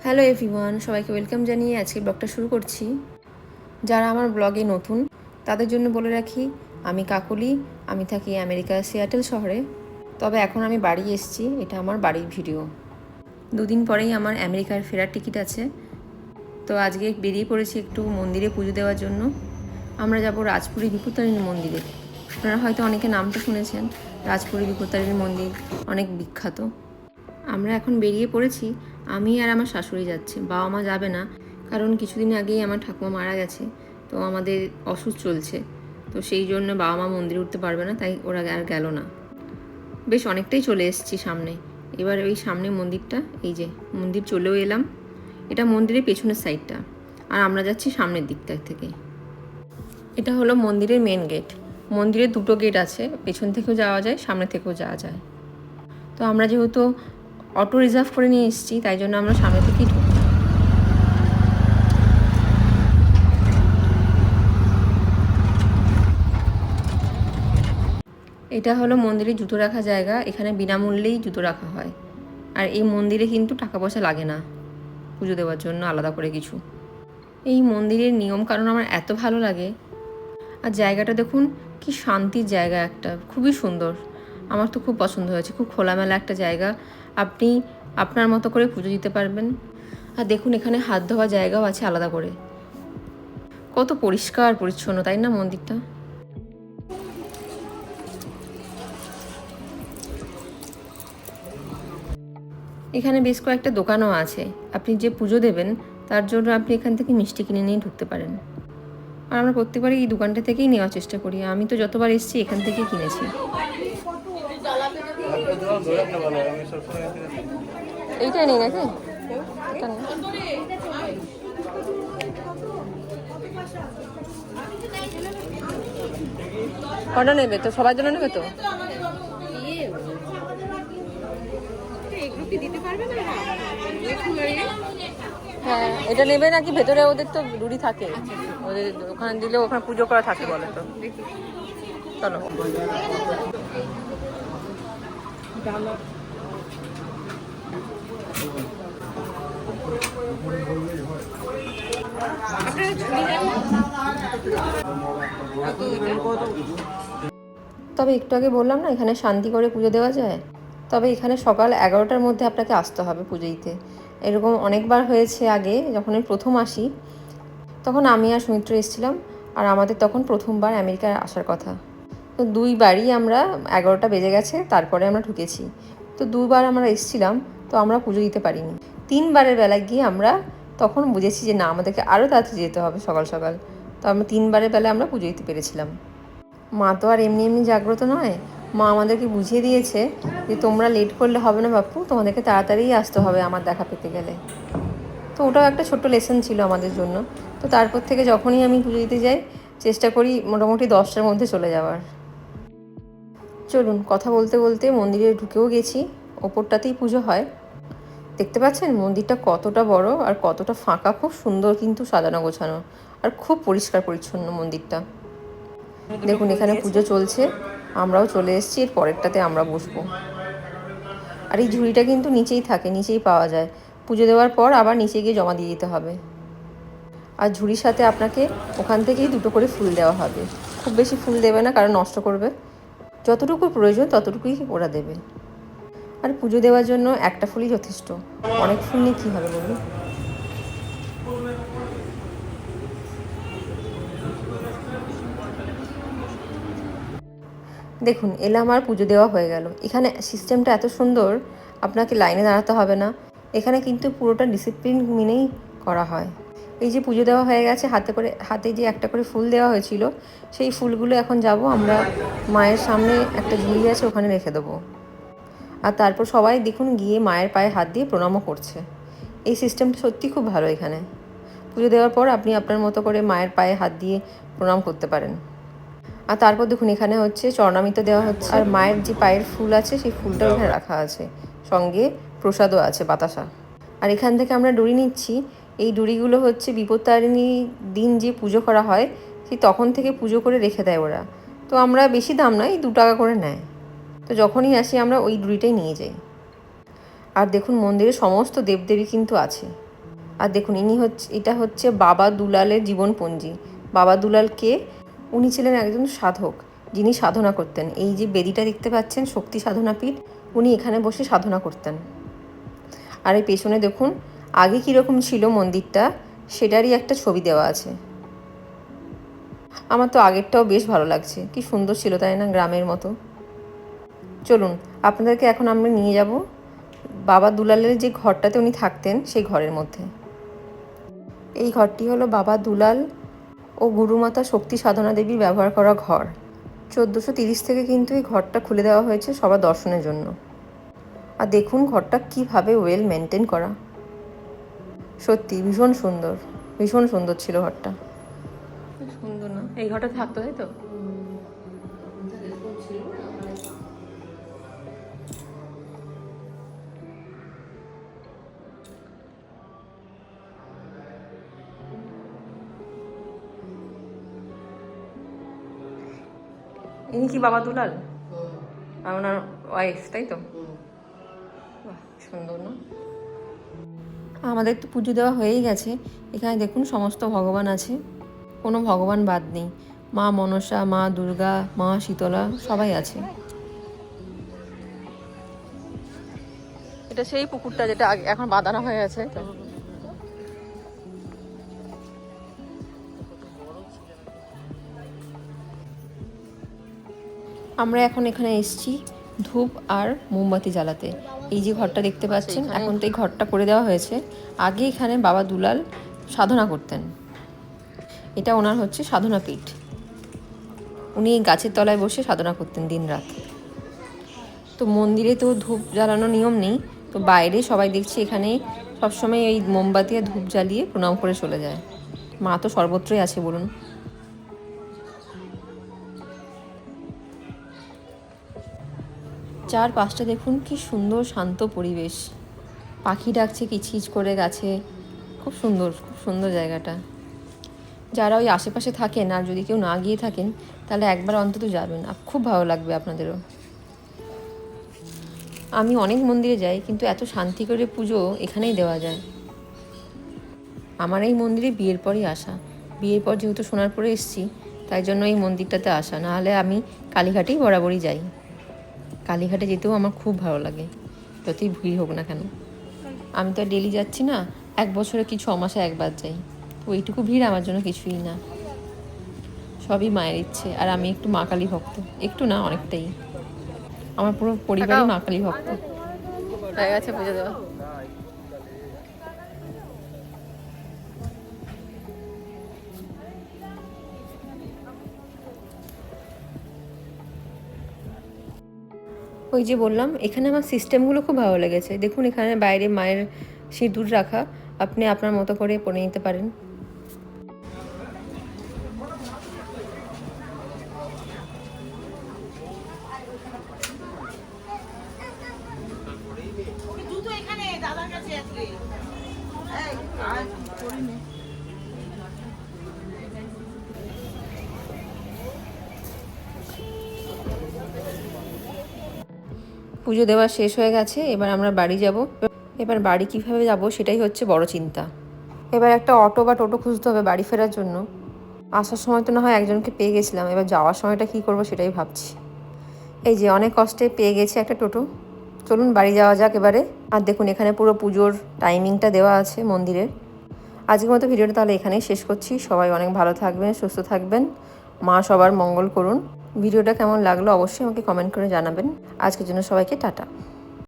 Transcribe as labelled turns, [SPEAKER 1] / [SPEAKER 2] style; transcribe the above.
[SPEAKER 1] Hello everyone, সবাইকে welcome জানিয়ে আজকে ব্লগটা শুরু করছি। যারা আমার ব্লগে নতুন তাদের জন্য বলে রাখি, আমি কাকলি, আমি থাকি আমেরিকার সিয়াটেল শহরে। তবে এখন আমি বাড়ি এসেছি, এটা আমার বাড়ির ভিডিও। দুদিন পরেই আমার আমেরিকার ফেরার টিকিট আছে। তো আজকে বেরিয়ে পড়েছি একটু মন্দিরে পুজো দেওয়ার জন্য। আমরা যাব রাজপুরী বিপত্তারিণী মন্দিরে। আপনারা হয়তো অনেকে নামটা শুনেছেন, রাজপুরী বিপত্তারিণী মন্দির অনেক বিখ্যাত। আমরা এখন বেরিয়ে পড়েছি, আমি আর আমার শাশুড়ি যাচ্ছি, বাবা মা যাবে না, কারণ কিছুদিন আগেই আমার ঠাকুমা মারা গেছে। তো আমাদের অসুখ চলছে, তো সেই জন্য বাবা মা মন্দিরে উঠতে পারবে না, তাই ওরা আর গেল না। বেশ অনেকটাই চলে এসেছি সামনে। এবার ওই সামনে মন্দিরটা, এই যে মন্দির চলেও এলাম। এটা মন্দিরের পেছনের সাইডটা, আর আমরা যাচ্ছি সামনের দিকটা থেকে। এটা হলো মন্দিরের মেন গেট। মন্দিরের দুটো গেট আছে, পেছন থেকেও যাওয়া যায়, সামনে থেকেও যাওয়া যায়। তো আমরা যেহেতু অটো রিজার্ভ করে নিয়ে এসেছি, তাই জন্য আমরা সামনে থেকেই ঢুকবো। এটা হলো মন্দিরে জুতো রাখা জায়গা। এখানে বিনামূল্যেই জুতো রাখা হয়। আর এই মন্দিরে কিন্তু টাকা পয়সা লাগে না পুজো দেওয়ার জন্য আলাদা করে কিছু। এই মন্দিরের নিয়ম কারণ আমার এত ভালো লাগে। আর জায়গাটা দেখুন, কি শান্তির জায়গা, একটা খুবই সুন্দর। আমার তো খুব পছন্দ হয়েছে, খুব খোলামেলা একটা জায়গা। আপনি আপনার মতো করে পুজো দিতে পারবেন। আর দেখুন, এখানে হাত ধোয়া জায়গাও আছে আলাদা করে। কত পরিষ্কার পরিচ্ছন্ন, তাই না মন্দিরটা? এখানে বেশ কয়েকটা দোকানও আছে। আপনি যে পুজো দেবেন তার জন্য আপনি এখান থেকে মিষ্টি কিনে নিয়ে ঢুকতে পারেন। আর আমরা প্রত্যেকবারই এই দোকানটা থেকেই নেওয়ার চেষ্টা করি। আমি তো যতবার এসেছি এখান থেকেই কিনেছি। এইটাই নেই নাকি? কটা নেবে? তো সবার জন্য নেবে তো? হ্যাঁ, এটা নেবে নাকি? ভেতরে ওদের তো রুড়ি থাকে, ওদের ওখানে দিলে ওখানে পুজো করা থাকে বলে। তো চলো। তবে একটু আগে বললাম না, এখানে শান্তি করে পুজো দেওয়া যায়। তবে এখানে সকাল 11টার মধ্যে আপনাকে আসতে হবে পুজো দিতে। এরকম অনেকবার হয়েছে আগে, যখন আমি প্রথম আসি তখন আমি আর সুমিত্র এসেছিলাম। আর আমাদের তখন প্রথমবার আমেরিকায় আসার কথা। তো দুইবারই আমরা 11টা বেজে গেছে তারপরে আমরা ঢুকেছি। তো দুবার আমরা এসেছিলাম, তো আমরা পুজো দিতে পারিনি। 3বারের বেলায় গিয়ে আমরা তখন বুঝেছি যে না, আমাদেরকে আরও তাড়াতাড়ি যেতে হবে সকাল সকাল। তো আমরা 3বারের বেলায় আমরা পুজো দিতে পেরেছিলাম। মা তো আর এমনি এমনি জাগ্রত নয়। মা আমাদেরকে বুঝিয়ে দিয়েছে যে তোমরা লেট করলে হবে না বাপু, তোমাদেরকে তাড়াতাড়ি আসতে হবে আমার দেখা পেতে গেলে। তো ওটাও একটা ছোট্ট লেসন ছিল আমাদের জন্য। তো তারপর থেকে যখনই আমি পুজো দিতে যাই চেষ্টা করি মোটামুটি 10টার মধ্যে চলে যাওয়ার। চলুন, কথা বলতে বলতে মন্দিরে ঢুকেও গেছি। ওপরটাতেই পুজো হয়। দেখতে পাচ্ছেন মন্দিরটা কতটা বড় আর কতটা ফাঁকা, খুব সুন্দর কিন্তু সাজানো গোছানো, আর খুব পরিষ্কার পরিচ্ছন্ন মন্দিরটা। দেখুন, এখানে পুজো চলছে, আমরাও চলে এসেছি, এর পরেরটাতে আমরা বসবো। আর এই ঝুড়িটা কিন্তু নিচেই থাকে, নিচেই পাওয়া যায়। পুজো দেওয়ার পর আবার নিচে গিয়ে জমা দিয়ে দিতে হবে। আর ঝুড়ির সাথে আপনাকে ওখান থেকেই 2টো করে ফুল দেওয়া হবে। খুব বেশি ফুল দেবে না, কারণ নষ্ট করবে। যতটুকু প্রয়োজন ততটুকুই ওরা দেবে। আর পুজো দেওয়ার জন্য একটা ফুলই যথেষ্ট, অনেক ফুল নিয়ে কী হবে বলুন। দেখুন, এলাম আর পুজো দেওয়া হয়ে গেল। এখানে সিস্টেমটা এত সুন্দর, আপনাকে লাইনে দাঁড়াতে হবে না। এখানে কিন্তু পুরোটা ডিসিপ্লিন মেনেই করা হয়। এই যে পুজো দেওয়া হয়ে গেছে, হাতে যে একটা করে ফুল দেওয়া হয়েছিল, সেই ফুলগুলো এখন যাব আমরা মায়ের সামনে, একটা ঝুড়ি আছে ওখানে রেখে দেবো। আর তারপর সবাই দেখুন গিয়ে মায়ের পায়ে হাত দিয়ে প্রণামও করছে। এই সিস্টেমটা সত্যি খুব ভালো। এখানে পুজো দেওয়ার পর আপনি আপনার মতো করে মায়ের পায়ে হাত দিয়ে প্রণাম করতে পারেন। আর তারপর দেখুন এখানে হচ্ছে চরণামৃত দেওয়া হচ্ছে। আর মায়ের যে পায়ের ফুল আছে সেই ফুলটাও এখানে রাখা আছে, সঙ্গে প্রসাদও আছে, বাতাসা। আর এখান থেকে আমরা ডুরি নিচ্ছি। এই ডুরিগুলো হচ্ছে বিপত্তারিণী দিন যে পুজো করা হয় সেই তখন থেকে পুজো করে রেখে দেয় ওরা। তো আমরা বেশি দাম নয়, 2 টাকা করে নেয়। তো যখনই আসি আমরা ওই ডুরিটাই নিয়ে যাই। আর দেখুন মন্দিরে সমস্ত দেবদেবী কিন্তু আছে। আর দেখুন এটা হচ্ছে বাবা দুলালের জীবনপঞ্জি। বাবা দুলাল কে? উনি ছিলেন একজন সাধক, যিনি সাধনা করতেন। এই যে বেদিটা দেখতে পাচ্ছেন, শক্তি সাধনা পীঠ, উনি এখানে বসে সাধনা করতেন। আর এই পেছনে দেখুন আগে কীরকম ছিল মন্দিরটা, সেটারই একটা ছবি দেওয়া আছে। আমার তো আগেরটাও বেশ ভালো লাগছে, কি সুন্দর ছিল তাই না, গ্রামের মতো। চলুন আপনাদেরকে এখন আমরা নিয়ে যাব বাবা দুলালের যে ঘরটাতে উনি থাকতেন সেই ঘরের মধ্যে। এই ঘরটি হলো বাবা দুলাল ও গুরুমাতা শক্তি সাধনা দেবীর ব্যবহার করা ঘর। 1430 থেকে কিন্তু এই ঘরটা খুলে দেওয়া হয়েছে সবার দর্শনের জন্য। আর দেখুন ঘরটা কীভাবে ওয়েল মেনটেন করা, সত্যি ভীষণ সুন্দর, ভীষণ সুন্দর ছিল ঘরটা। সুন্দর না? এই ঘরটা থাকতো তাই তো? ইনি কি বাবা দুলাল আর ওনার ওয়াইফ তাই তো? বাহ সুন্দর না? আমাদের তো পুজো দেওয়া হয়েই গেছে। এখানে দেখুন সমস্ত ভগবান আছে, কোনো ভগবান বাদ নেই। মা মনসা, মা দুর্গা, মা শীতলা সবাই আছে। এটা সেই পুকুরটা যেটা এখন বাঁধানো হয়ে আছে তো। আমরা এখন এখানে এসেছি ধূপ আর মোমবাতি জ্বালাতে। এই যে ঘরটা দেখতে পাচ্ছেন, এখন তো এই ঘরটা করে দেওয়া হয়েছে। আগে এখানে বাবা দুলাল সাধনা করতেন। এটা ওনার হচ্ছে সাধনা পীঠ। উনি গাছের তলায় বসে সাধনা করতেন দিনরাত। তো মন্দিরে তো ধূপ জ্বালানোর নিয়ম নেই, তো বাইরে সবাই দেখছি এখানে সবসময় এই মোমবাতি আর ধূপ জ্বালিয়ে প্রণাম করে চলে যায়। মা তো সর্বত্রই আছে বলুন। চারপাশটা দেখুন কি সুন্দর শান্ত পরিবেশ, পাখি ডাকছে কিচকিচ করে গাছে, খুব সুন্দর, খুব সুন্দর জায়গাটা। যারা ওই আশেপাশে থাকেন আর যদি কেউ না গিয়ে থাকেন তাহলে একবার অন্তত যাবেন, খুব ভালো লাগবে আপনাদেরও। আমি অনেক মন্দিরে যাই কিন্তু এত শান্তি করে পুজো এখানেই দেওয়া যায়। আমার এই মন্দিরে বিয়ের পরই আসা, বিয়ের পর যেহেতু সোনারপুরে এসেছি তাই জন্য এই মন্দিরটাতে আসা, নাহলে আমি কালীঘাটেই বরাবরই যাই। কালীঘাটে যেতেও আমার খুব ভালো লাগে, যতই ভিড় হোক না কেন। আমি তো ডেলি যাচ্ছি না, 1 বছরে কি 6 মাসে একবার যাই, তো ওইটুকু ভিড় আমার জন্য কিছুই না। সবই মায়ের ইচ্ছে, আর আমি একটু মা কালী ভক্ত, একটু না অনেকটাই। আমার পুরো পরিবারই মা কালী ভক্ত। হয়ে গেছে পুজো দেওয়া। ওই যে বললাম এখানে আমার সিস্টেমগুলো খুব ভালো লেগেছে। দেখুন এখানে বাইরে মায়ের সিঁদুর রাখা, আপনি আপনার মতো করে পরে নিতে পারেন। পুজো দেওয়া শেষ হয়ে গেছে, এবার আমরা বাড়ি যাব। এবার বাড়ি কিভাবে যাব সেটাই হচ্ছে বড় চিন্তা। এবার একটা অটো বা টোটো খুঁজতে হবে বাড়ি ফেরার জন্য। আসার সময় তো না হয় একজনকে পেয়ে গেছিলাম, এবার যাওয়ার সময়টা কী করবো সেটাই ভাবছি। এই যে অনেক কষ্টে পেয়ে গেছি একটা টোটো, চলুন বাড়ি যাওয়া যাক এবারে। আর দেখুন এখানে পুরো পুজোর টাইমিংটা দেওয়া আছে মন্দিরের। আজকের মতো ভিডিওটা তাহলে এখানেই শেষ করছি। সবাই অনেক ভালো থাকবেন, সুস্থ থাকবেন, মা সবার মঙ্গল করুন। ভিডিওটা কেমন লাগলো অবশ্যই আমাকে কমেন্ট করে জানাবেন। আজকের জন্য সবাইকে টাটা।